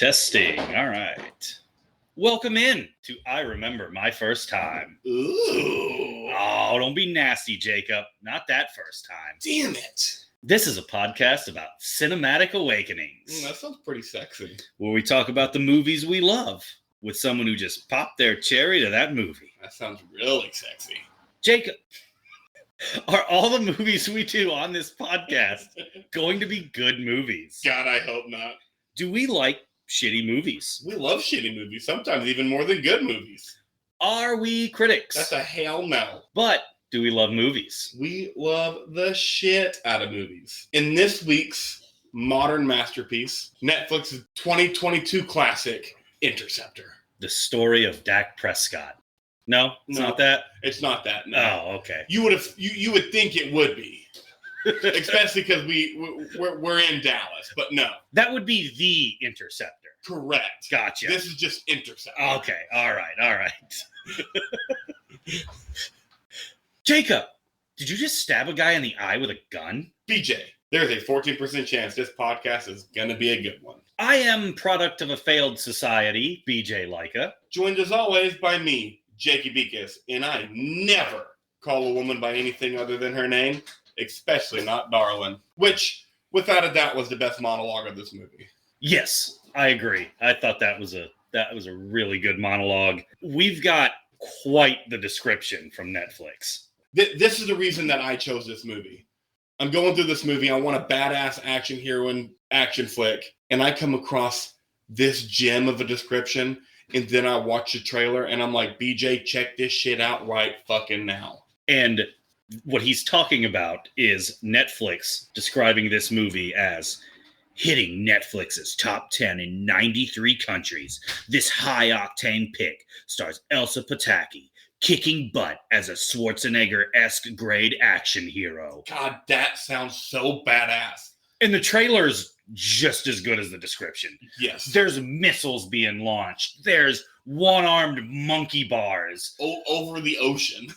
Testing. All right. Welcome in to I Remember My First Time. Ooh. Oh, don't be nasty, Jacob. Not that first time. Damn it. This is a podcast about cinematic awakenings, That sounds pretty sexy. where we talk about the movies we love with someone who just popped their cherry to that movie. That sounds really sexy. Jacob, are all the movies we do on this podcast going to be good movies? God, I hope not. Do we like shitty movies? We love shitty movies, sometimes even more than good movies. Are we critics? That's a hell no. But do we love movies? We love the shit out of movies. In this week's modern masterpiece, Netflix's 2022 classic, Interceptor. The story of Dak Prescott. No, it's not that? It's not that, no. Oh, okay. You would think it would be. Especially because we're in Dallas, but no. That would be the Interceptor. Correct. Gotcha. This is just Interceptor. Okay, all right. Jacob, did you just stab a guy in the eye with a gun? BJ, there's a 14% chance this podcast is going to be a good one. I am product of a failed society, BJ Leica. Joined as always by me, Jakey Beakus, and I never call a woman by anything other than her name, especially not darling, which, without a doubt, was the best monologue of this movie. Yes, I agree. I thought that was a really good monologue. We've got quite the description from Netflix. This is the reason that I chose this movie. I'm going through this movie. I want a badass action heroine action flick, and I come across this gem of a description, and then I watch the trailer, and I'm like, BJ, check this shit out right fucking now. And what he's talking about is Netflix describing this movie as hitting Netflix's top 10 in 93 countries. This high-octane pick stars Elsa Pataky kicking butt as a Schwarzenegger-esque grade action hero. God, that sounds so badass. And the trailer's just as good as the description. Yes. There's missiles being launched. There's one-armed monkey bars. Over the ocean.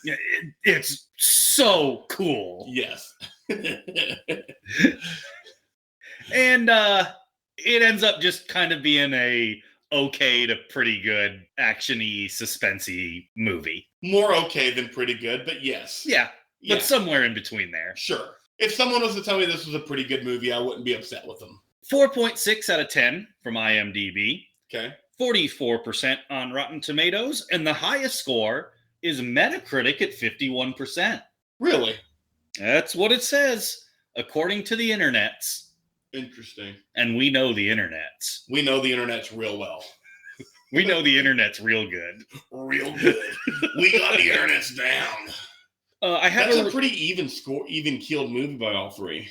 It's so cool. Yes. And it ends up just kind of being a okay to pretty good action-y, suspense-y movie. More okay than pretty good, but yes. Yeah, but somewhere in between there. Sure. If someone was to tell me this was a pretty good movie, I wouldn't be upset with them. 4.6 out of 10 from IMDb. Okay. 44% on Rotten Tomatoes, and the highest score is Metacritic at 51%. Really? That's what it says, according to the internets. Interesting. And we know the internets. We know the internet's real well. We know the internet's real good. Real good. We got the internet's down. That's a pretty even keeled movie by all three.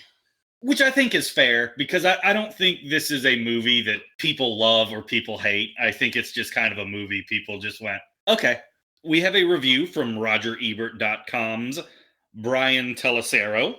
Which I think is fair, because I don't think this is a movie that people love or people hate. I think it's just kind of a movie people just went, okay. We have a review from RogerEbert.com's Brian Telesero.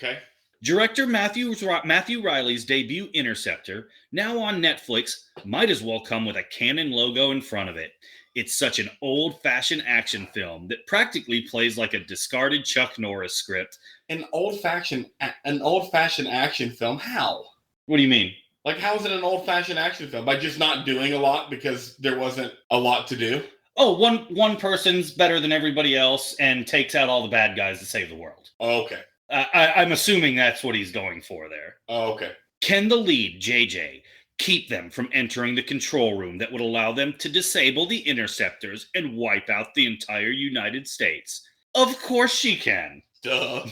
Okay. Director Matthew Riley's debut Interceptor, now on Netflix, might as well come with a Canon logo in front of it. It's such an old-fashioned action film that practically plays like a discarded Chuck Norris script. An old-fashioned action film? How? What do you mean? Like, how is it an old-fashioned action film? By just not doing a lot because there wasn't a lot to do? Oh, one person's better than everybody else and takes out all the bad guys to save the world. Okay. I'm assuming that's what he's going for there. Okay. Can the lead, JJ, keep them from entering the control room that would allow them to disable the interceptors and wipe out the entire United States? Of course she can. Duh.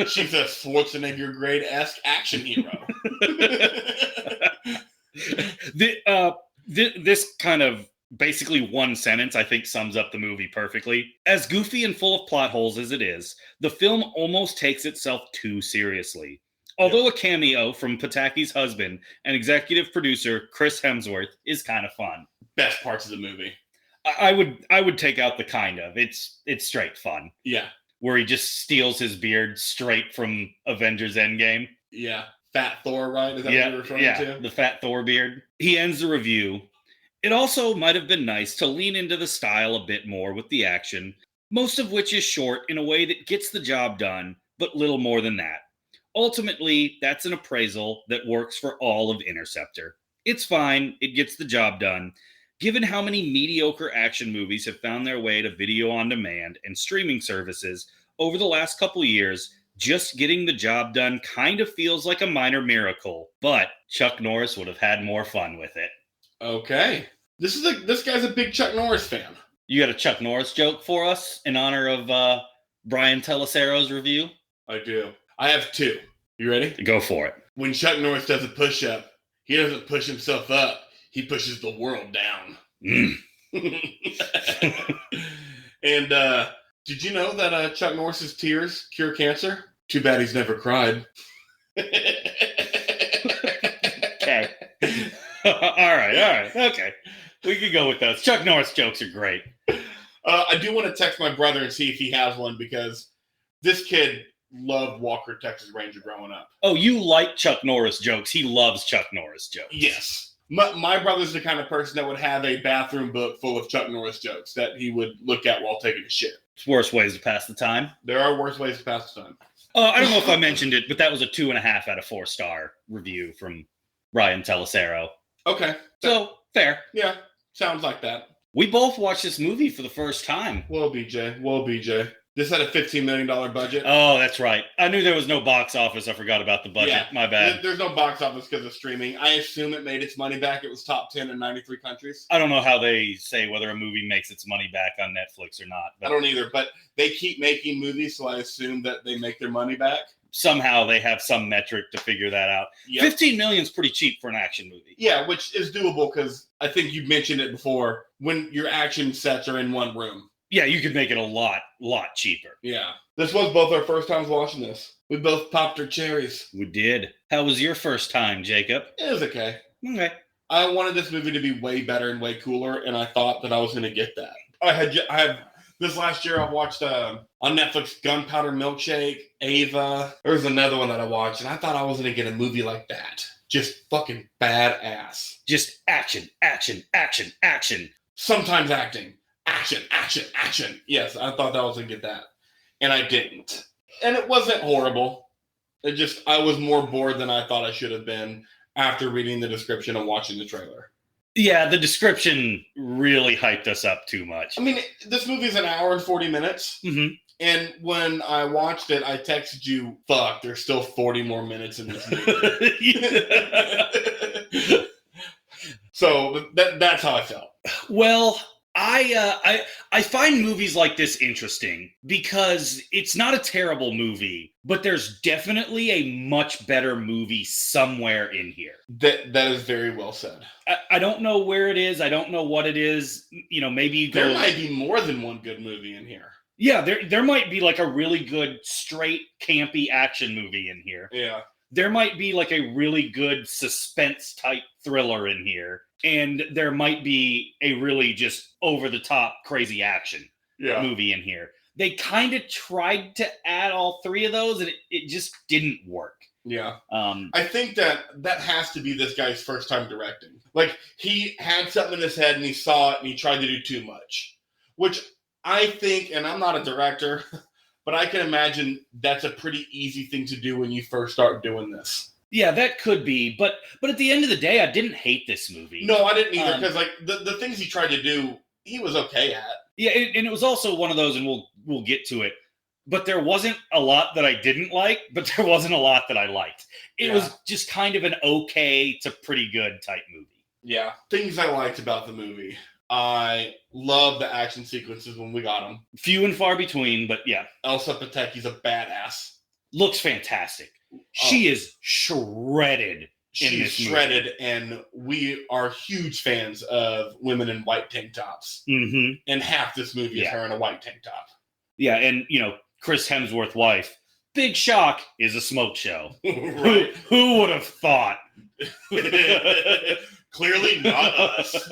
She's a Schwarzenegger-grade-esque action hero. This kind of basically one sentence, I think, sums up the movie perfectly. As goofy and full of plot holes as it is, the film almost takes itself too seriously. Although a cameo from Pataky's husband and executive producer Chris Hemsworth is kind of fun. Best parts of the movie. I would take out the kind of. It's straight fun. Yeah. Where he just steals his beard straight from Avengers Endgame. Yeah. Fat Thor, right? Is that what you're referring to? Yeah, the Fat Thor beard. He ends the review. It also might have been nice to lean into the style a bit more with the action, most of which is short in a way that gets the job done, but little more than that. Ultimately, that's an appraisal that works for all of Interceptor. It's fine. It gets the job done. Given how many mediocre action movies have found their way to video on demand and streaming services over the last couple of years, just getting the job done kind of feels like a minor miracle, but Chuck Norris would have had more fun with it. Okay. This guy's a big Chuck Norris fan. You got a Chuck Norris joke for us in honor of Brian Telesero's review? I do. I have two. You ready? Go for it. When Chuck Norris does a push-up, he doesn't push himself up. He pushes the world down. And did you know that Chuck Norris's tears cure cancer? Too bad he's never cried. Okay. All right. Okay. We could go with those. Chuck Norris jokes are great. I do want to text my brother and see if he has one because this kid loved Walker, Texas Ranger growing up. Oh, you like Chuck Norris jokes. He loves Chuck Norris jokes. Yes. My brother's the kind of person that would have a bathroom book full of Chuck Norris jokes that he would look at while taking a shit. It's worse ways to pass the time. There are worse ways to pass the time. I don't know if I mentioned it, but that was a 2.5 out of 4-star review from Brian Telesero. Okay. So, fair. Yeah, sounds like that. We both watched this movie for the first time. Whoa, BJ. This had a $15 million budget. Oh, that's right. I knew there was no box office. I forgot about the budget. Yeah. My bad. There's no box office because of streaming. I assume it made its money back. It was top 10 in 93 countries. I don't know how they say whether a movie makes its money back on Netflix or not. I don't either, but they keep making movies, so I assume that they make their money back. Somehow they have some metric to figure that out. Yep. 15 million is pretty cheap for an action movie. Yeah, which is doable because I think you mentioned it before. When your action sets are in one room. Yeah, you could make it a lot cheaper. Yeah. This was both our first times watching this. We both popped our cherries. We did. How was your first time, Jacob? It was okay. Okay. I wanted this movie to be way better and way cooler, and I thought that I was going to get that. I had this last year. I watched on Netflix Gunpowder Milkshake, Ava. There was another one that I watched, and I thought I was going to get a movie like that. Just fucking badass. Just action. Sometimes acting. Action. Yes, I thought that I was going to get that. And I didn't. And it wasn't horrible. I was more bored than I thought I should have been after reading the description and watching the trailer. Yeah, the description really hyped us up too much. I mean, this movie's an hour and 40 minutes. Mm-hmm. And when I watched it, I texted you, fuck, there's still 40 more minutes in this movie. So that's how I felt. Well, I find movies like this interesting because it's not a terrible movie, but there's definitely a much better movie somewhere in here. That is very well said. I don't know where it is. I don't know what it is. You know, maybe you go. There might be more than one good movie in here. Yeah, there might be like a really good straight campy action movie in here. Yeah. There might be like a really good suspense type thriller in here. And there might be a really just over-the-top crazy action movie in here. They kind of tried to add all three of those, and it just didn't work. Yeah. I think that has to be this guy's first time directing. Like, he had something in his head, and he saw it, and he tried to do too much. Which I think, and I'm not a director, but I can imagine that's a pretty easy thing to do when you first start doing this. Yeah, that could be, but at the end of the day, I didn't hate this movie. No, I didn't either, because like the things he tried to do, he was okay at. Yeah, and it was also one of those, and we'll get to it. But there wasn't a lot that I didn't like, but there wasn't a lot that I liked. It was just kind of an okay to pretty good type movie. Yeah, things I liked about the movie. I love the action sequences when we got them. Few and far between, but yeah. Elsa Pataky's a badass. Looks fantastic. She is shredded. She's shredded, and we are huge fans of women in white tank tops. Mm-hmm. And half this movie is her in a white tank top. Yeah, and Chris Hemsworth's wife. Big shock is a smoke show. Right. Who would have thought? Clearly not us.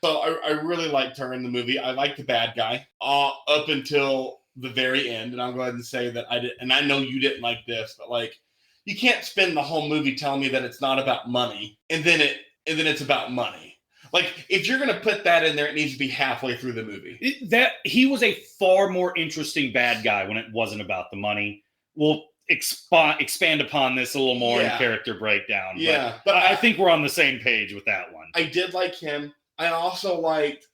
So I really liked her in the movie. I liked the bad guy up until the very end, and I'm going to say that I did, and I know you didn't like this, but like, you can't spend the whole movie telling me that it's not about money, and then it's about money. Like, if you're going to put that in there, it needs to be halfway through the movie. That he was a far more interesting bad guy when it wasn't about the money. Well, expand upon this a little more in Yeah. character breakdown. Yeah, but I think we're on the same page with that one. I did like him. I also liked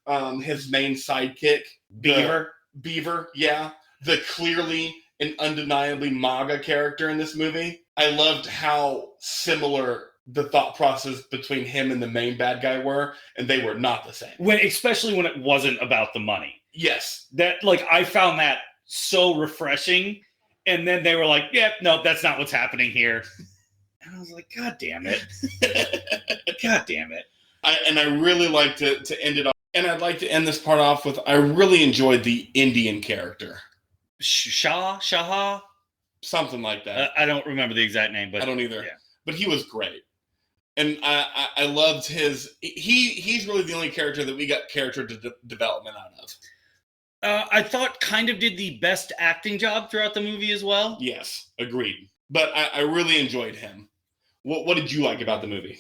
his main sidekick, Beaver, yeah. The clearly and undeniably MAGA character in this movie. I loved how similar the thought process between him and the main bad guy were, and they were not the same. Especially when it wasn't about the money. Yes. That, like, I found that so refreshing. And then they were like, "Yeah, no, that's not what's happening here." And I was like, "God damn it. God damn it." I really like to end it off. And I'd like to end this part off with, I really enjoyed the Indian character. Shaha? Something like that. I don't remember the exact name, but I don't either. Yeah. But he was great. And I loved he's really the only character that we got character development out of. I thought kind of did the best acting job throughout the movie as well. Yes, agreed. But I really enjoyed him. What did you like about the movie?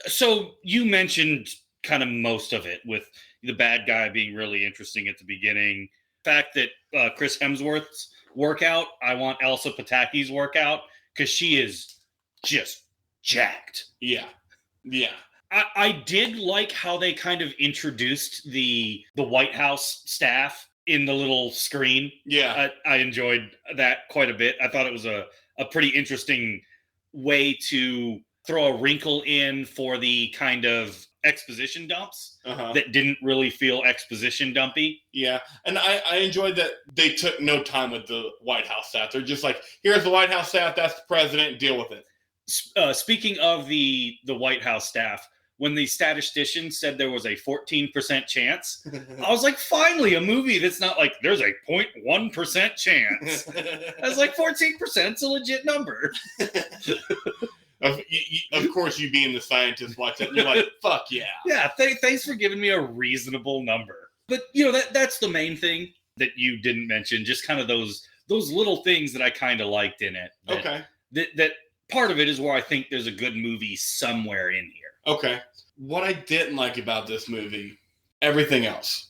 So you mentioned kind of most of it, with the bad guy being really interesting at the beginning. The fact that Chris Hemsworth's workout, I want Elsa Pataky's workout, because she is just jacked. Yeah. I did like how they kind of introduced the White House staff in the little screen. Yeah. I enjoyed that quite a bit. I thought it was a pretty interesting way to throw a wrinkle in for the kind of exposition dumps that didn't really feel exposition dumpy. Yeah. And I enjoyed that they took no time with the White House staff. They're just like, here's the White House staff, that's the president, deal with it. Speaking of the White House staff, when the statistician said there was a 14% chance, I was like, finally, a movie that's not like, there's a 0.1% chance. I was like, 14% is a legit number. Of course, you being the scientist watch it, and you're like, fuck yeah. Yeah, thanks for giving me a reasonable number. But, that's the main thing that you didn't mention, just kind of those little things that I kind of liked in it. That part of it is where I think there's a good movie somewhere in here. Okay. What I didn't like about this movie, everything else.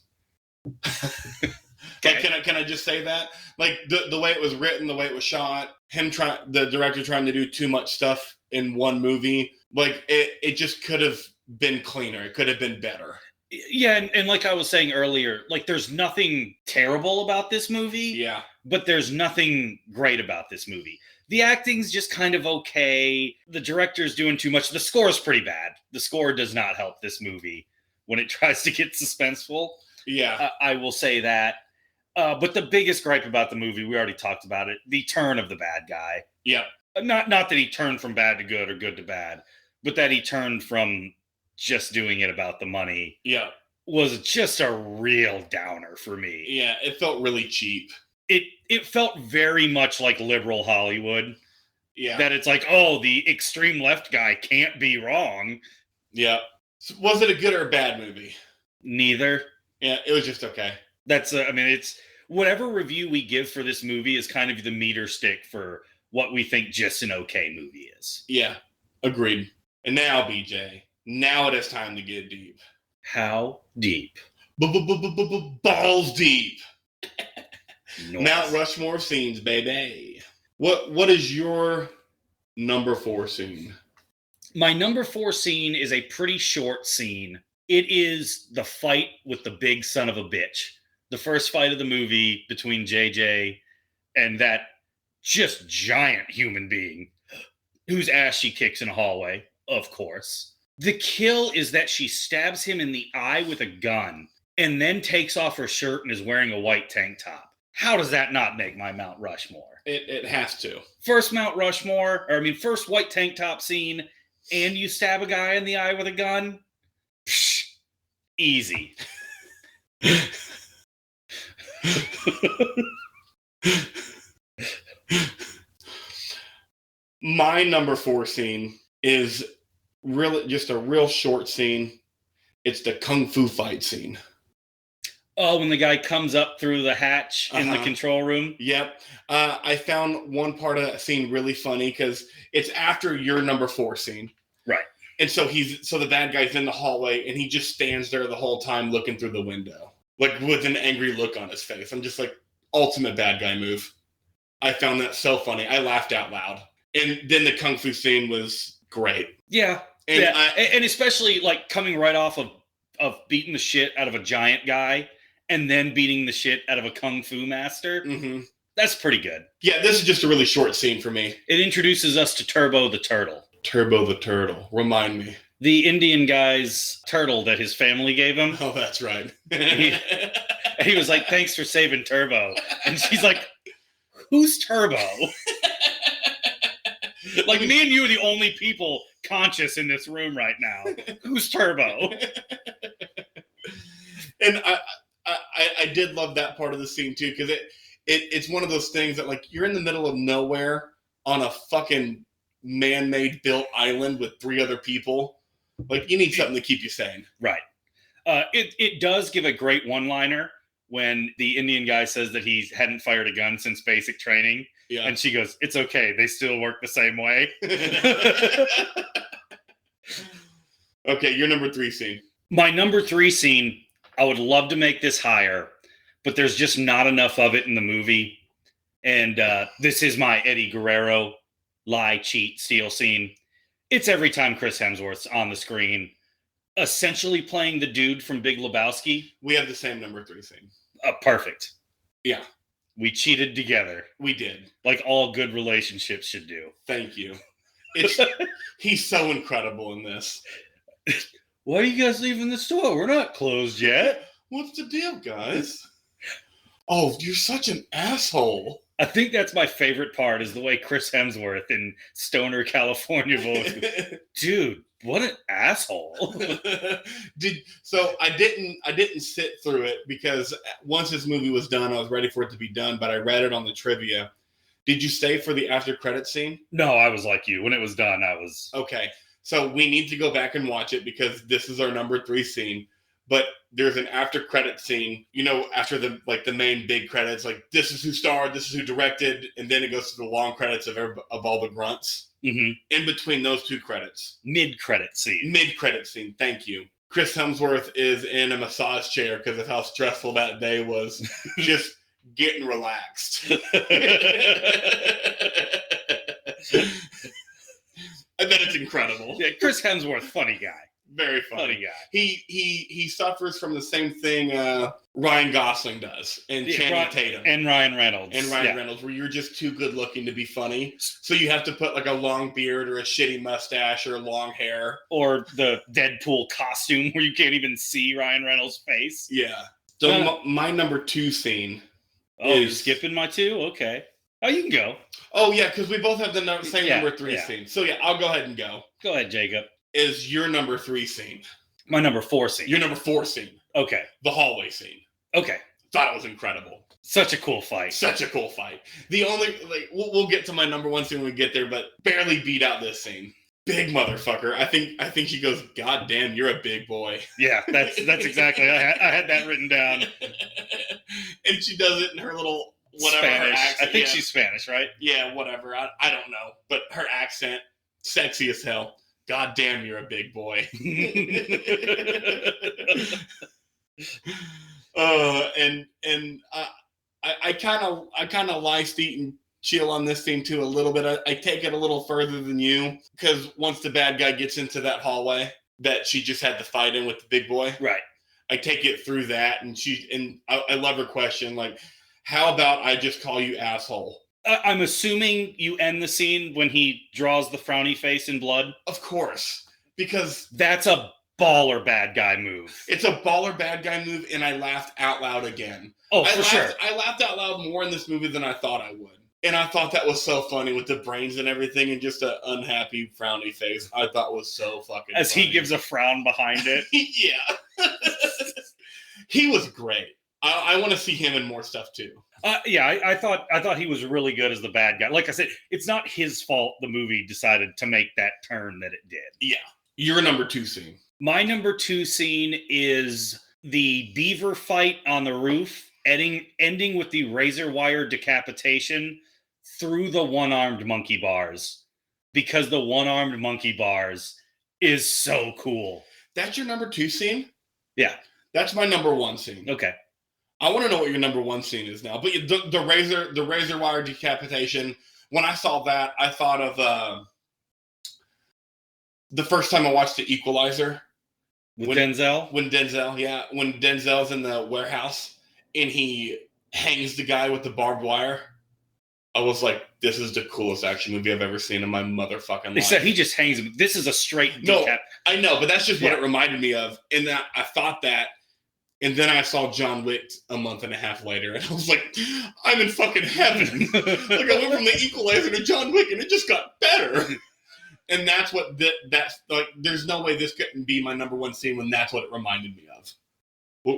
Okay. Like, can I just say that? Like the way it was written, the way it was shot, the director trying to do too much stuff in one movie, like it just could have been cleaner. It could have been better. Yeah, and like I was saying earlier, like there's nothing terrible about this movie. Yeah. But there's nothing great about this movie. The acting's just kind of okay. The director's doing too much. The score is pretty bad. The score does not help this movie when it tries to get suspenseful. Yeah. I will say that. But the biggest gripe about the movie, we already talked about it, the turn of the bad guy. Yeah. Not that he turned from bad to good or good to bad, but that he turned from just doing it about the money. Yeah. Was just a real downer for me. Yeah, it felt really cheap. It felt very much like liberal Hollywood. Yeah. That it's like, oh, the extreme left guy can't be wrong. Yeah. So was it a good or a bad movie? Neither. Yeah, it was just okay. It's whatever review we give for this movie is kind of the meter stick for what we think just an okay movie is. Yeah, agreed. And now, BJ, now it is time to get deep. How deep? Balls deep. Nice. Mount Rushmore scenes, baby. What is your number 4 scene? My number 4 scene is a pretty short scene. It is the fight with the big son of a bitch. The first fight of the movie between JJ and that just giant human being whose ass she kicks in a hallway, of course. The kill is that she stabs him in the eye with a gun and then takes off her shirt and is wearing a white tank top. How does that not make my Mount Rushmore? It has to. First white tank top scene, and you stab a guy in the eye with a gun? Psh, easy. My number 4 scene is really just a real short scene. It's the kung fu fight scene. Oh, when the guy comes up through the hatch in the control room? Yep. I found one part of that scene really funny because it's after your number 4 scene. Right. And so the bad guy's in the hallway and he just stands there the whole time looking through the window, like with an angry look on his face. I'm just like, ultimate bad guy move. I found that so funny. I laughed out loud. And then the kung fu scene was great. Yeah. And yeah. And especially like coming right off of beating the shit out of a giant guy and then beating the shit out of a kung fu master. Mm-hmm. That's pretty good. Yeah, this is just a really short scene for me. It introduces us to Turbo the Turtle. Turbo the Turtle. Remind me. The Indian guy's turtle that his family gave him. Oh, that's right. he was like, thanks for saving Turbo. And she's like, who's Turbo? Like, me and you are the only people conscious in this room right now. Who's Turbo? And I did love that part of the scene, too, because it's one of those things that, like, you're in the middle of nowhere on a fucking man-made built island with 3 other people. Like, you need something to keep you sane. Right. It does give a great one-liner when the Indian guy says that he hadn't fired a gun since basic training. Yeah. And she goes, it's okay. They still work the same way. Okay, your number 3 scene. My number 3 scene, I would love to make this higher, but there's just not enough of it in the movie. And this is my Eddie Guerrero lie, cheat, steal scene. It's every time Chris Hemsworth's on the screen, essentially playing the dude from Big Lebowski. We have the same number 3 scene. Perfect. Yeah. We cheated together. We did. Like all good relationships should do. Thank you. He's so incredible in this. Why are you guys leaving the store? We're not closed yet. What's the deal, guys? Oh, you're such an asshole. I think that's my favorite part is the way Chris Hemsworth in Stoner, California voice. Dude, what an asshole. So I didn't sit through it because once this movie was done, I was ready for it to be done, but I read it on the trivia. Did you stay for the after credit scene? No, I was like you. When it was done, I was... Okay. So we need to go back and watch it because this is our number 3 scene. But there's an after credit scene, after the main big credits, like this is who starred, this is who directed, and then it goes to the long credits of all the grunts. Mm-hmm. In between those 2 credits. Mid-credit scene. Thank you. Chris Hemsworth is in a massage chair because of how stressful that day was. Just getting relaxed. I bet it's incredible. Yeah, Chris Hemsworth, funny guy. Very funny guy. He suffers from the same thing Ryan Gosling does and Channing Tatum. And Ryan Reynolds. Reynolds, where you're just too good looking to be funny. So you have to put like a long beard or a shitty mustache or long hair. Or the Deadpool costume where you can't even see Ryan Reynolds' face. Yeah. So my number 2 scene you're skipping my 2? Okay. Oh, you can go. Oh, yeah, because we both have the same number 3 scene. So, yeah, I'll go ahead and go. Go ahead, Jacob. Is your number 3 scene. My number 4 scene. Your number 4 scene. Okay. The hallway scene. Okay. Thought it was incredible. Such a cool fight. The only, we'll get to my number 1 scene when we get there, but barely beat out this scene. Big motherfucker. I think she goes, God damn, you're a big boy. Yeah, that's exactly. I had that written down. And she does it in her little whatever Spanish. her accent. I think she's Spanish, right? Yeah, whatever. I don't know, but her accent, sexy as hell. God damn, you're a big boy. I kind of lie, Steve, and chill on this theme too a little bit. I take it a little further than you because once the bad guy gets into that hallway that she just had the fight in with the big boy, right? I take it through that, and I love her question, like, how about I just call you asshole? I'm assuming you end the scene when he draws the frowny face in blood. Of course, because that's a baller bad guy move. It's a baller bad guy move, and I laughed out loud again. Oh, for sure. I laughed out loud more in this movie than I thought I would. And I thought that was so funny with the brains and everything and just an unhappy, frowny face. I thought was so fucking As funny. He gives a frown behind it. Yeah. He was great. I want to see him in more stuff, too. I thought he was really good as the bad guy. Like I said, it's not his fault the movie decided to make that turn that it did. Yeah. Your number 2 scene. My number 2 scene is the beaver fight on the roof, ending with the razor wire decapitation through the one-armed monkey bars. Because the one-armed monkey bars is so cool. That's your number 2 scene? Yeah. That's my number 1 scene. Okay. I want to know what your number one scene is now. But the razor wire decapitation. When I saw that, I thought of the first time I watched The Equalizer. With Denzel? When Denzel's in the warehouse and he hangs the guy with the barbed wire. I was like, this is the coolest action movie I've ever seen in my motherfucking life. Except he just hangs him. This is a straight No, I know, but that's just what it reminded me of. And that I thought that, and then I saw John Wick a month and a half later, and I was like, I'm in fucking heaven. Like, I went from The Equalizer to John Wick, and it just got better. And that's what that's like. There's no way this couldn't be my number one scene when that's what it reminded me of.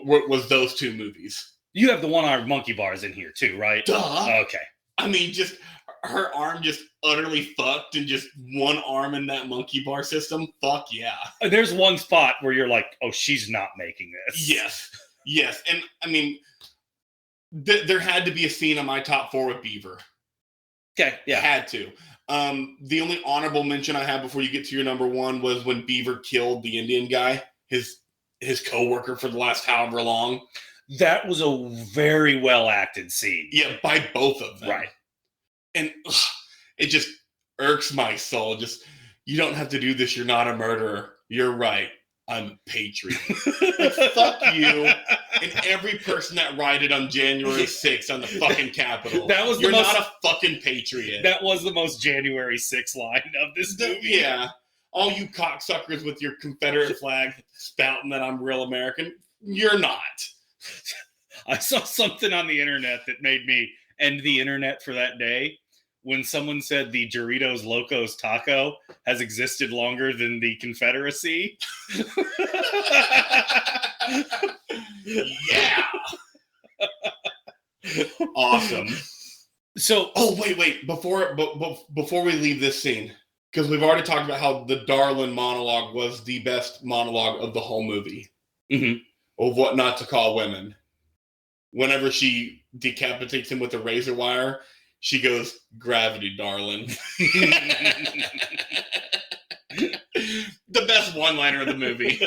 Was those two movies? You have the one-armed monkey bars in here too, right? Duh. Okay. I mean, just her arm just utterly fucked and just one arm in that monkey bar system. Fuck yeah. There's one spot where you're like, oh, she's not making this. Yes. And I mean, there had to be a scene on my top 4 with Beaver. Okay, yeah. Had to. The only honorable mention I have before you get to your number one was when Beaver killed the Indian guy, his co-worker for the last however long. That was a very well acted scene. Yeah, by both of them. Right. And it just irks my soul. Just, you don't have to do this. You're not a murderer. You're right. I'm a patriot. Like, fuck you and every person that rioted on January 6th on the fucking Capitol. You're not a fucking patriot. That was the most January 6th line of this movie. Yeah. All you cocksuckers with your Confederate flag spouting that I'm real American. You're not. I saw something on the internet that made me end the internet for that day when someone said the Doritos Locos Taco has existed longer than the Confederacy. Yeah. Awesome. So, wait. Before we leave this scene, because we've already talked about how the Darlin monologue was the best monologue of the whole movie. Mm-hmm. Of what not to call women. Whenever she decapitates him with a razor wire, she goes, "Gravity, darling." The best one-liner of the movie.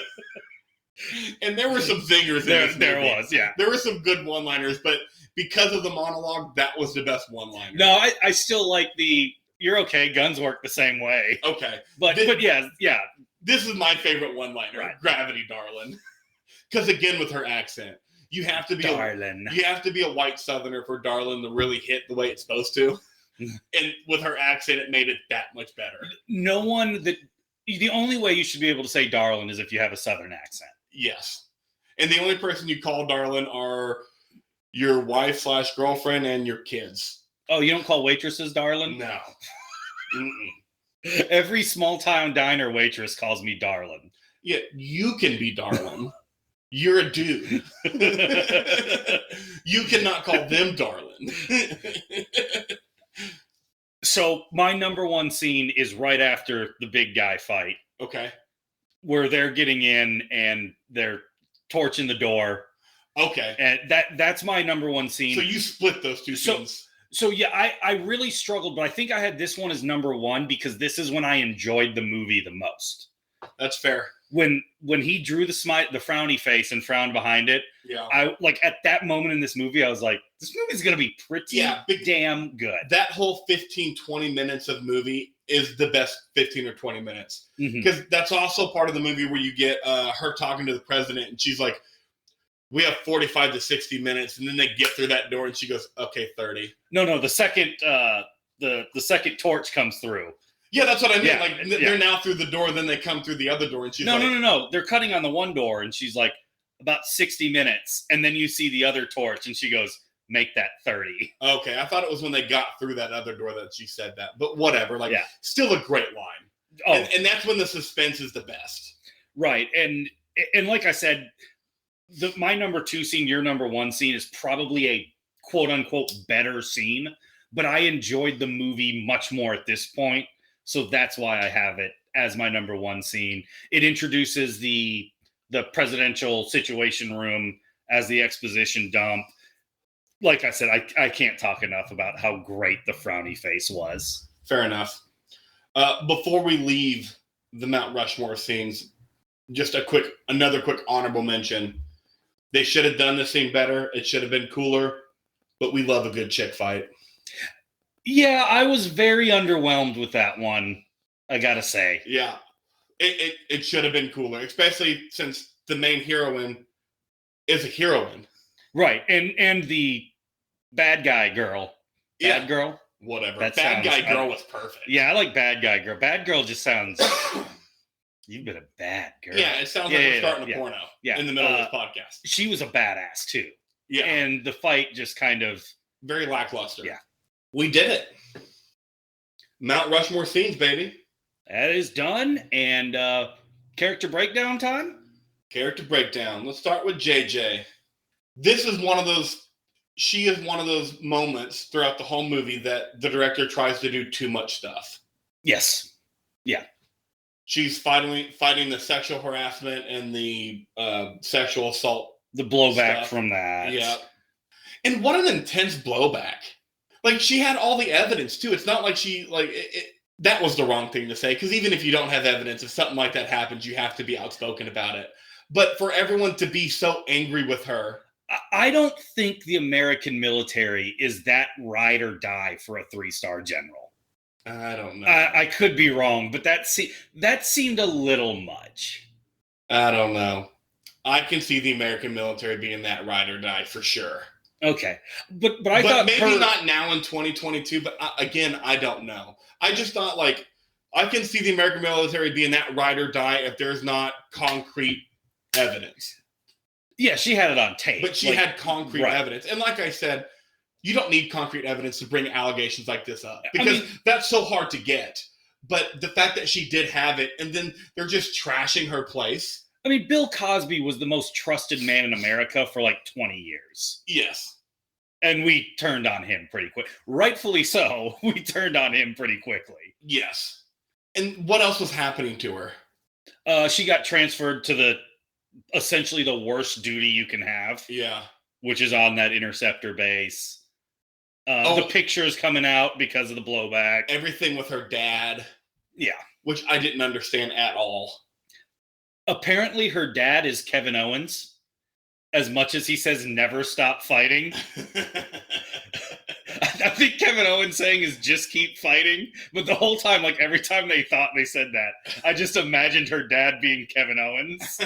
And there were some zingers in this movie. There was, yeah. There were some good one-liners, but because of the monologue, that was the best one-liner. No, I still like the, you're okay, guns work the same way. Okay. But yeah. This is my favorite one-liner. Right. "Gravity, darling." Because again, with her accent, you have to be a white Southerner for "darling" to really hit the way it's supposed to. And with her accent, it made it that much better. The only way you should be able to say "darling" is if you have a Southern accent. Yes, and the only person you call "darling" are your wife/girlfriend and your kids. Oh, you don't call waitresses "darling"? No. Every small town diner waitress calls me "darling." Yeah, you can be "darling." You're a dude. You cannot call them "darling." So my number one scene is right after the big guy fight. Okay. Where they're getting in and they're torching the door. Okay. And that's my number one scene. So you split those two scenes. So yeah, I really struggled, but I think I had this one as number one because this is when I enjoyed the movie the most. That's fair. When he drew the frowny face and frowned behind it, yeah. I like at that moment in this movie, I was like, this movie's gonna be pretty damn good. That whole 15-20 minutes of movie is the best 15 or 20 minutes. Because that's also part of the movie where you get her talking to the president and she's like, we have 45 to 60 minutes, and then they get through that door and she goes, okay, 30. No, the second the second torch comes through. Yeah, that's what I mean. Yeah, they're now through the door, then they come through the other door, and she's No. They're cutting on the one door, and she's like, about 60 minutes, and then you see the other torch, and she goes, make that 30. Okay, I thought it was when they got through that other door that she said that, but whatever. Still a great line. Oh, and that's when the suspense is the best. Right, and like I said, my number two scene, your number one scene is probably a quote unquote better scene, but I enjoyed the movie much more at this point. So that's why I have it as my number one scene. It introduces the presidential situation room as the exposition dump. Like I said, I can't talk enough about how great the frowny face was. Fair enough. Before we leave the Mount Rushmore scenes, just another quick honorable mention. They should have done this scene better. It should have been cooler. But we love a good chick fight. Yeah, I was very underwhelmed with that one, I gotta say. Yeah. It should have been cooler, especially since the main heroine is a heroine. Right, and the bad guy girl. Bad girl? Whatever. Bad guy girl was perfect. Yeah, I like bad guy girl. Bad girl just sounds... You've been a bad girl. Yeah, it sounds like we're starting a porno in the middle of this podcast. She was a badass, too. Yeah. And the fight just kind of... Very lackluster. Yeah. We did it. Mount Rushmore scenes, baby. That is done. And character breakdown time? Character breakdown. Let's start with JJ. This is one of those... She is one of those moments throughout the whole movie that the director tries to do too much stuff. Yes. Yeah. She's fighting the sexual harassment and the sexual assault. The blowback stuff. From that. Yeah. And what an intense blowback. Like, she had all the evidence, too. It's not like she, like, that was the wrong thing to say. Because even if you don't have evidence, if something like that happens, you have to be outspoken about it. But for everyone to be so angry with her. I don't think the American military is that ride or die for a 3-star general. I don't know. I could be wrong, but that seemed a little much. I don't know. I can see the American military being that ride or die for sure. Okay, but I thought maybe not now in 2022. But again, I don't know. I just thought, like, I can see the American military being that ride or die if there's not concrete evidence. Yeah, she had it on tape, but she had concrete evidence, and like I said, you don't need concrete evidence to bring allegations like this up because that's so hard to get. But the fact that she did have it, and then they're just trashing her place. I mean, Bill Cosby was the most trusted man in America for like 20 years. Yes. And we turned on him pretty quick. Rightfully so, we turned on him pretty quickly. Yes. And what else was happening to her? She got transferred to essentially the worst duty you can have. Yeah. Which is on that interceptor base. The pictures coming out because of the blowback. Everything with her dad. Yeah. Which I didn't understand at all. Apparently her dad is Kevin Owens. As much as he says never stop fighting. I think Kevin Owens saying is just keep fighting. But the whole time, like every time they thought they said that, I just imagined her dad being Kevin Owens.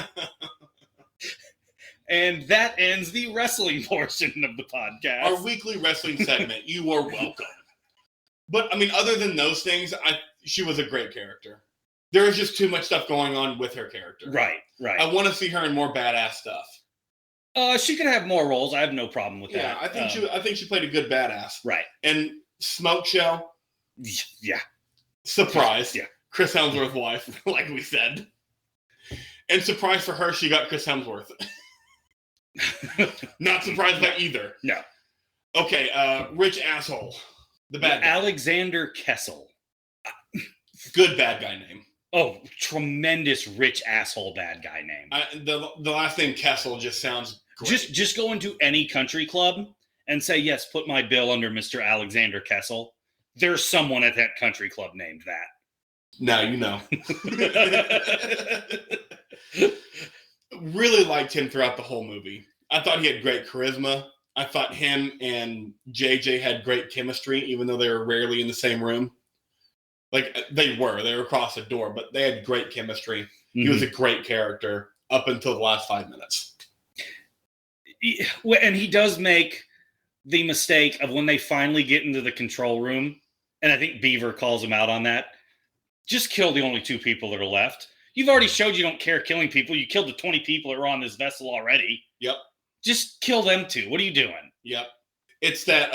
And that ends the wrestling portion of the podcast. Our weekly wrestling segment. You are welcome. But, I mean, other than those things, she was a great character. There was just too much stuff going on with her character. Right. I want to see her in more badass stuff. She could have more roles. I have no problem with that. Yeah, I think she played a good badass. Right. And Smoke Show. Yeah. Surprise. Yeah. Chris Hemsworth's wife, like we said. And surprise for her, she got Chris Hemsworth. Not surprised by either. No. Okay, rich asshole. The bad guy. Alexander Kessel. Good bad guy name. Oh, tremendous rich asshole bad guy name. The last name Kessel just sounds great. Just go into any country club and say, yes, put my bill under Mr. Alexander Kessel. There's someone at that country club named that. Now you know. Really liked him throughout the whole movie. I thought he had great charisma. I thought him and JJ had great chemistry, even though they were rarely in the same room. Like, they were across the door, but they had great chemistry. Mm-hmm. He was a great character up until the last 5 minutes. And he does make the mistake of when they finally get into the control room, and I think Beaver calls him out on that, just kill the only 2 people that are left. You've already showed you don't care killing people. You killed the 20 people that were on this vessel already. Yep. Just kill them 2. What are you doing? Yep. It's that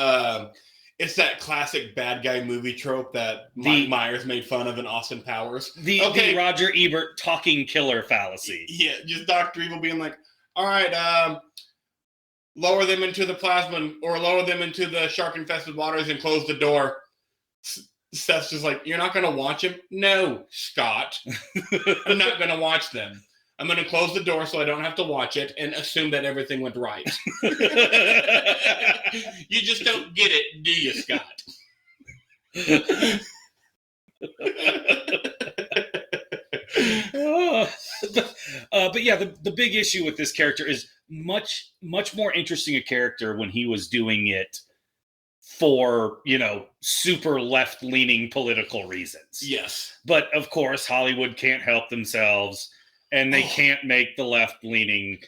classic bad guy movie trope that Mike Myers made fun of in Austin Powers. The Roger Ebert talking killer fallacy. Yeah, just Dr. Evil being like, all right, lower them into the plasma or lower them into the shark-infested waters and close the door. Seth's just like, you're not going to watch him? No, Scott. I'm not going to watch them. I'm going to close the door so I don't have to watch it and assume that everything went right. You just don't get it, do you, Scott? But yeah, the big issue with this character is much more interesting a character when he was doing it for, super left-leaning political reasons. Yes. But of course, Hollywood can't help themselves, and they can't make the left-leaning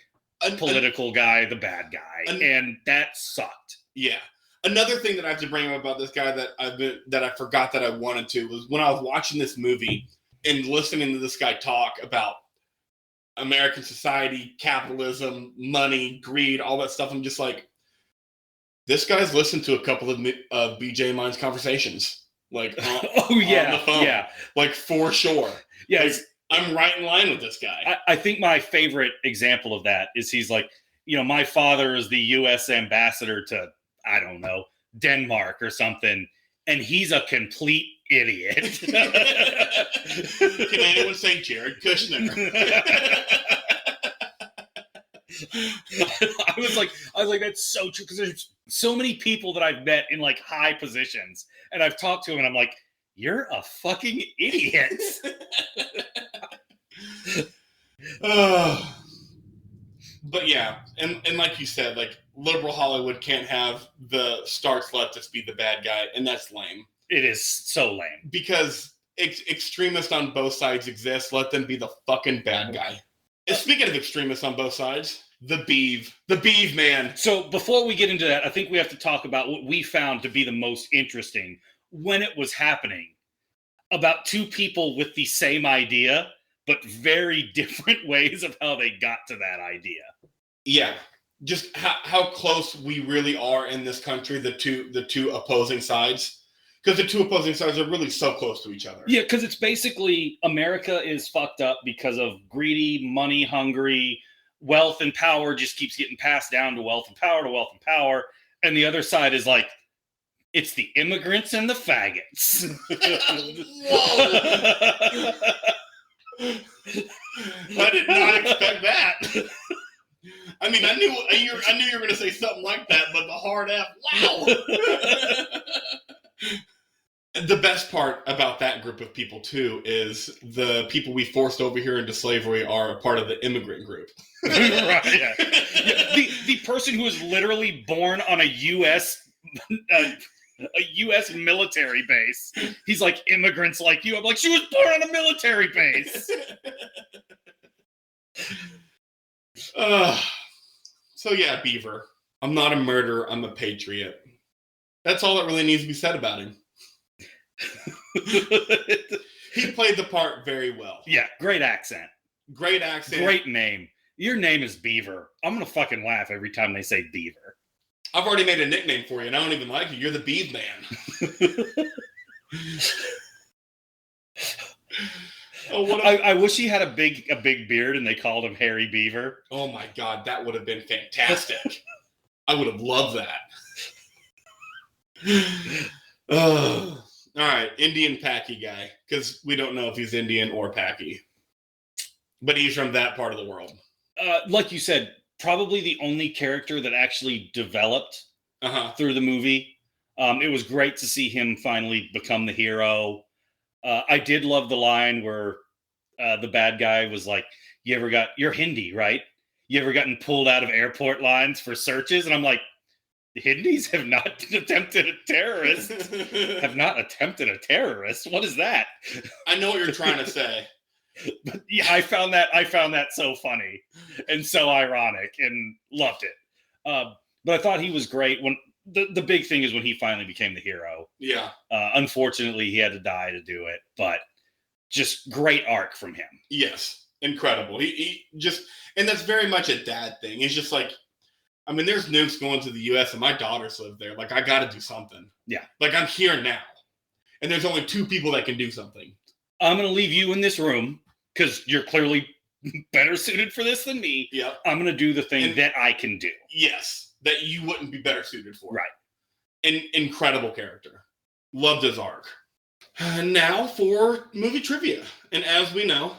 political guy the bad guy, and that sucked. Yeah. Another thing that I have to bring up about this guy that I forgot that I wanted to was when I was watching this movie and listening to this guy talk about American society, capitalism, money, greed, all that stuff. I'm just like, this guy's listened to a couple of BJ Mine's conversations, like on the phone, like for sure. Yeah, like, I'm right in line with this guy. I think my favorite example of that is he's like, my father is the U.S. ambassador to, I don't know, Denmark or something, and he's a complete idiot. Can anyone say Jared Kushner? I was like, that's so true, because there's so many people that I've met in like high positions, and I've talked to them, and I'm like, you're a fucking idiot. But yeah, and like you said, like liberal Hollywood can't have the stark leftist be the bad guy, and that's lame. It is so lame. Because extremists on both sides exist. Let them be the fucking bad guy. And speaking of extremists on both sides, the Beeve man. So before we get into that, I think we have to talk about what we found to be the most interesting when it was happening. About two people with the same idea, but very different ways of how they got to that idea. Yeah. Just how close we really are in this country, the two opposing sides. Because the two opposing sides are really so close to each other. Yeah, because it's basically America is fucked up because of greedy, money hungry, wealth and power just keeps getting passed down to wealth and power to wealth and power. And the other side is like, it's the immigrants and the faggots. Whoa. I did not expect that. I mean, I knew you were going to say something like that, but the hard F, wow. The best part about that group of people, too, is the people we forced over here into slavery are a part of the immigrant group. Right, yeah. The person who was literally born on a U.S. military base. He's like, immigrants like you. I'm like, she was born on a military base. So yeah, Beaver. I'm not a murderer. I'm a patriot. That's all that really needs to be said about him. He played the part very well. Yeah, great accent. Great accent. Great name. Your name is Beaver. I'm going to fucking laugh every time they say Beaver. I've already made a nickname for you, and I don't even like you. You're the Beeve Man. I wish he had a big beard and they called him Harry Beaver. Oh my God, that would have been fantastic. I would have loved that. All right, Indian Packy guy, because we don't know if he's Indian or Packy, but he's from that part of the world. Like you said, probably the only character that actually developed through the movie. It was great to see him finally become the hero. I did love the line where the bad guy was like, you're Hindi, right? You ever gotten pulled out of airport lines for searches? And I'm like, the Hindis have not attempted a terrorist. What is that? I know what you're trying to say. But yeah, I found that so funny and so ironic and loved it. But I thought he was great. When the big thing is when he finally became the hero. Yeah. Unfortunately, he had to die to do it, but just great arc from him. Yes, incredible. He just, and that's very much a dad thing. He's just like, I mean, there's nukes going to the U.S. and my daughters live there. Like, I got to do something. Yeah. Like, I'm here now, and there's only two people that can do something. I'm going to leave you in this room because you're clearly better suited for this than me. Yeah. I'm going to do the thing that I can do. Yes, that you wouldn't be better suited for. Right. Incredible character. Loved his arc. Now for movie trivia. And as we know,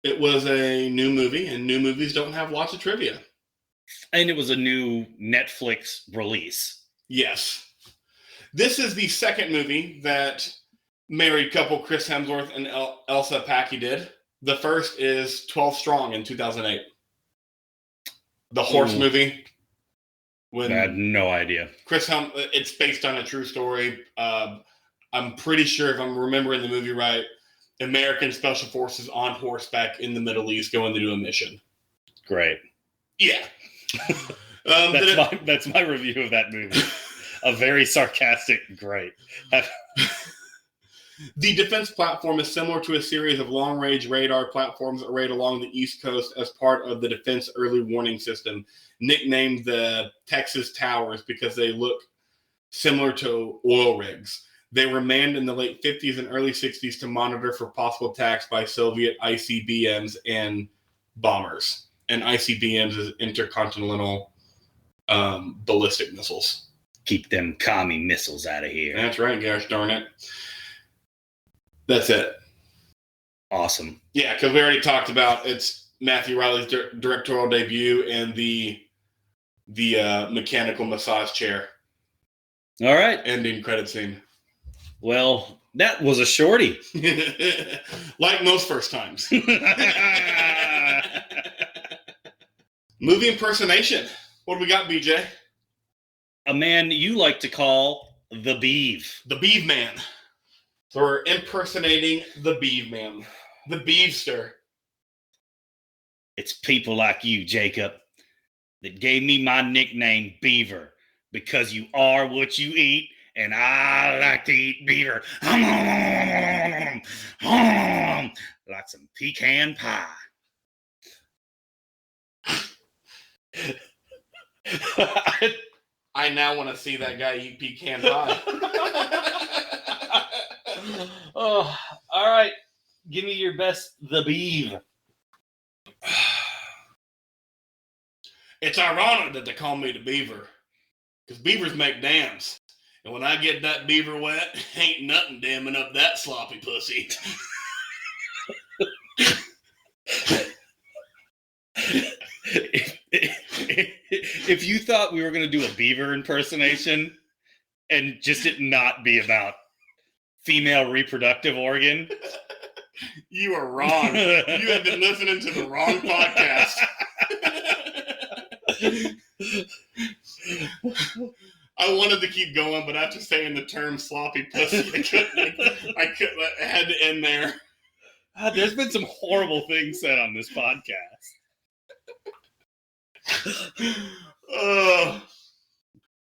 it was a new movie, and new movies don't have lots of trivia. And it was a new Netflix release. Yes. This is the second movie that married couple Chris Hemsworth and Elsa Pataky did. The first is 12 Strong in 2008. The horse movie. I had no idea. It's based on a true story. I'm pretty sure, if I'm remembering the movie right, American Special Forces on horseback in the Middle East going to do a mission. Great. Yeah. That's my review of that movie. A very sarcastic great. The defense platform is similar to a series of long-range radar platforms arrayed along the East Coast as part of the Defense Early Warning System, nicknamed the Texas Towers because they look similar to oil rigs. They were manned in the late 50s and early 60s to monitor for possible attacks by Soviet ICBMs and bombers. And ICBMs is intercontinental ballistic missiles. Keep them commie missiles out of here. That's right, gosh darn it. That's it. Awesome. Yeah, because we already talked about it's Matthew Riley's directorial debut and the mechanical massage chair. All right. Ending credit scene. Well, that was a shorty. Like most first times. Movie impersonation. What do we got, BJ? A man you like to call the Beeve. The Beeve Man. So we're impersonating the Beeve Man. The Beevester. It's people like you, Jacob, that gave me my nickname Beaver, because you are what you eat, and I like to eat beaver. Like some pecan pie. I now want to see that guy eat pecan pie. Oh, all right. Give me your best, the Beeve. It's ironic that they call me the Beaver, because beavers make dams. And when I get that beaver wet, ain't nothing damming up that sloppy pussy. If you thought we were going to do a beaver impersonation and just it not be about female reproductive organ, you are wrong. You have been listening to the wrong podcast. I wanted to keep going, but after saying the term sloppy pussy, I had to end there. There's been some horrible things said on this podcast.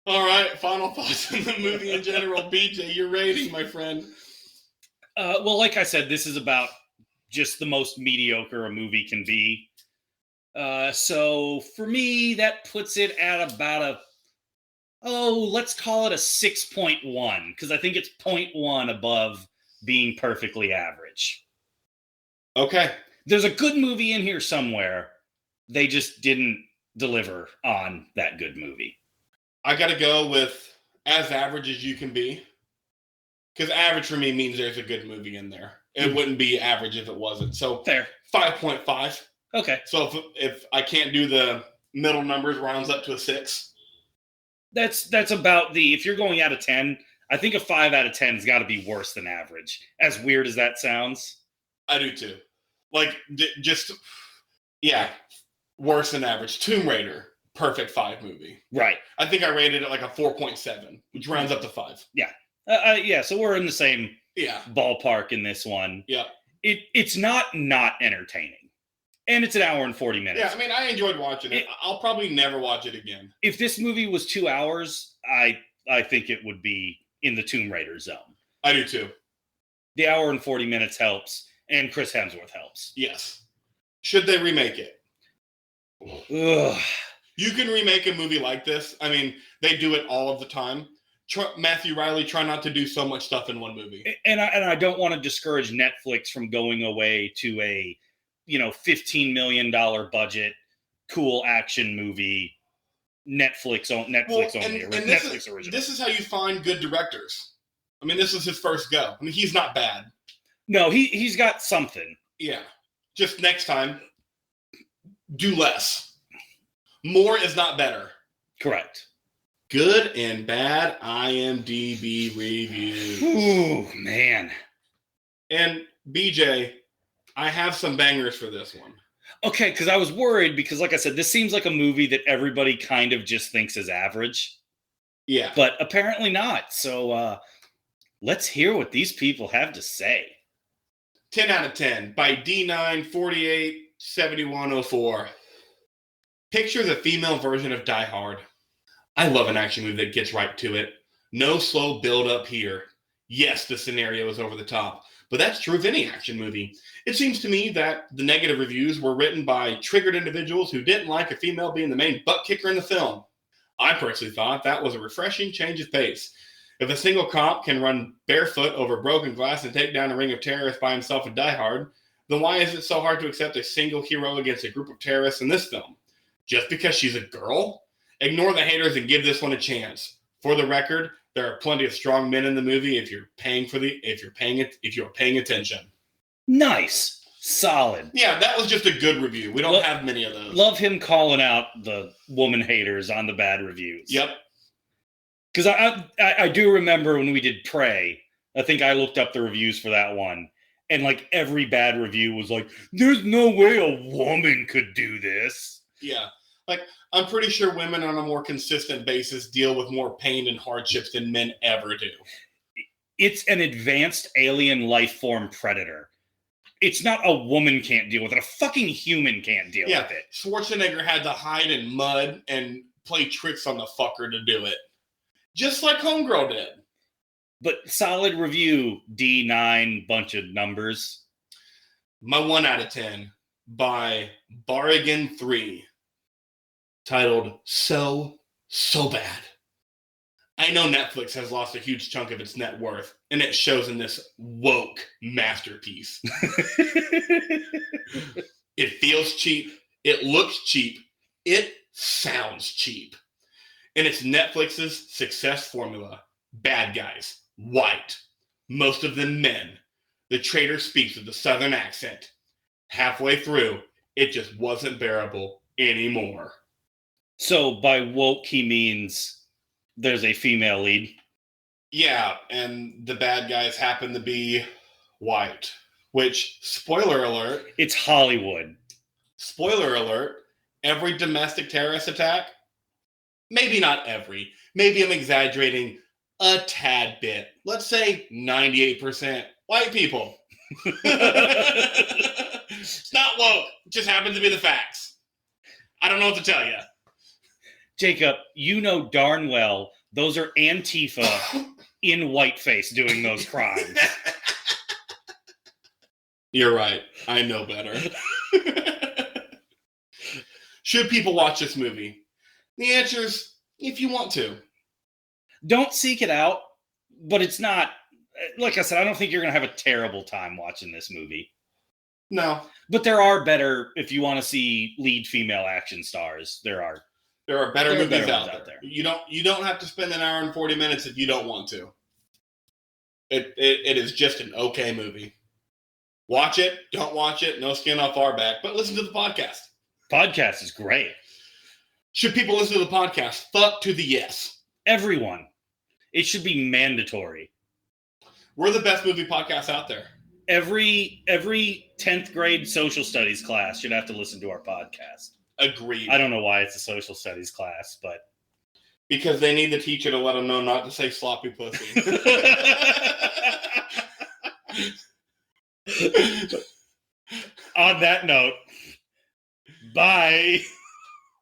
All right, final thoughts on the movie in general. BJ, your rating, my friend. Well, like I said, this is about just the most mediocre a movie can be. So for me, that puts it at about let's call it a 6.1, because I think it's 0.1 above being perfectly average. Okay. There's a good movie in here somewhere. They just didn't deliver on that good movie. I got to go with as average as you can be, because average for me means there's a good movie in there. It wouldn't be average if it wasn't. So fair. 5.5. Okay. So if I can't do the middle numbers, rounds up to a 6. That's about if you're going out of 10, I think a 5 out of 10 has got to be worse than average. As weird as that sounds. I do too. Like, worse than average. Tomb Raider, perfect 5 movie. Right. I think I rated it like a 4.7, which rounds up to 5. Yeah. So we're in the same ballpark in this one. Yeah. It's not entertaining. And it's an hour and 40 minutes. Yeah, I mean, I enjoyed watching it. I'll probably never watch it again. If this movie was 2 hours, I think it would be in the Tomb Raider zone. I do too. The hour and 40 minutes helps, and Chris Hemsworth helps. Yes. Should they remake it? Ugh. You can remake a movie like this. I mean, they do it all of the time. Matthew Riley, try not to do so much stuff in one movie. And I don't want to discourage Netflix from going away to a $15 million budget, cool action movie, Netflix only, Netflix original. This is how you find good directors. I mean, this is his first go. I mean, he's not bad. No, he's got something. Yeah. Just next time, do less. More is not better. Correct. Good and bad IMDb reviews. Ooh, man. And BJ, I have some bangers for this one. Okay, because I was worried because, like I said, this seems like a movie that everybody kind of just thinks is average, Yeah. but apparently not. So let's hear what these people have to say. 10 out of 10 by D9487104. Picture the female version of Die Hard. I love an action movie that gets right to it. No slow build up here. Yes, the scenario is over the top, but that's true of any action movie. It seems to me that the negative reviews were written by triggered individuals who didn't like a female being the main butt kicker in the film. I personally thought that was a refreshing change of pace. If a single cop can run barefoot over broken glass and take down a ring of terrorists by himself in Die Hard, then why is it so hard to accept a single hero against a group of terrorists in this film? Just because she's a girl? Ignore the haters and give this one a chance. For the record, there are plenty of strong men in the movie if you're paying attention. Nice. Solid. Yeah, that was just a good review. We don't have many of those. Love him calling out the woman haters on the bad reviews. Yep. Because I do remember when we did Prey, I think I looked up the reviews for that one, and like every bad review was like, there's no way a woman could do this. Yeah. Like, I'm pretty sure women on a more consistent basis deal with more pain and hardships than men ever do. It's an advanced alien life form predator. It's not a woman can't deal with it. A fucking human can't deal with it. Schwarzenegger had to hide in mud and play tricks on the fucker to do it. Just like Homegirl did. But solid review, D9, bunch of numbers. My 1 out of 10 by Barrigan 3. Titled So Bad. I know Netflix has lost a huge chunk of its net worth, and it shows in this woke masterpiece. It feels cheap. It looks cheap. It sounds cheap. And it's Netflix's success formula. Bad guys. White. Most of them men. The traitor speaks with a southern accent. Halfway through, it just wasn't bearable anymore. So by woke, he means there's a female lead? Yeah, and the bad guys happen to be white. Which, spoiler alert... It's Hollywood. Spoiler alert, every domestic terrorist attack, maybe not every, maybe I'm exaggerating a tad bit. Let's say 98% white people. It's not woke. It just happens to be the facts. I don't know what to tell you. Jacob, you know darn well those are Antifa in whiteface doing those crimes. You're right. I know better. Should people watch this movie? The answer is, if you want to. Don't seek it out, but it's not, like I said, I don't think you're going to have a terrible time watching this movie. No. But there are better, if you want to see lead female action stars, there are better movies out there. You don't have to spend an hour and 40 minutes if you don't want to. It is just an okay movie. Watch it, don't watch it, no skin off our back, but listen to the podcast. Podcast is great. Should people listen to the podcast? Fuck to the yes. Everyone. It should be mandatory. We're the best movie podcast out there. Every 10th grade social studies class should have to listen to our podcast. Agreed. I don't know why it's a social studies class, but... Because they need the teacher to let them know not to say sloppy pussy. On that note, bye.